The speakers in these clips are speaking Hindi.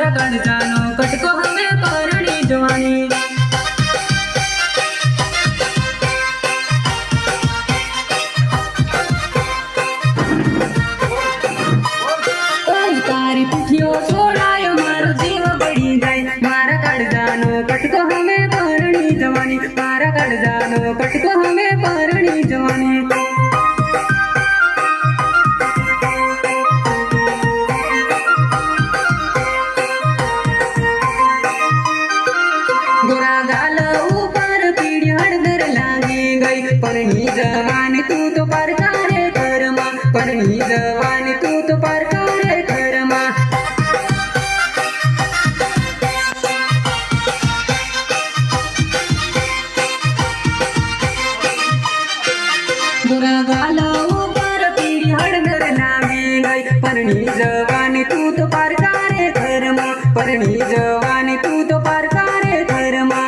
मारा कड़जानो कटको हमें परणी जवानी। तारी पुठियो छोड़ायो मारो जीव बड़ी जाए मारा कड़जानो कटको हमें परणी जवानी। मारा कड़जानो कटको हमें परणी जवानी। गोरा गाल ऊपर पीढ़ी हड़दर लागी गई परणी जवानी तू तो पर करे कर्मा। परणी जवानी तू तो पर करे कर्मा। गोरा गाल ऊपर पीढ़ी हड़दर लागी गई परणी जवानी तू तो पर करे कर्मा। परणी जवानी तू तो पर करे कर्मा।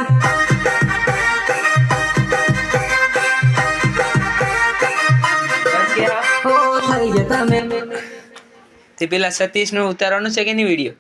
તે પેલા સતીશ નું ઉતારવાનું છે કે નહીં વિડીયો?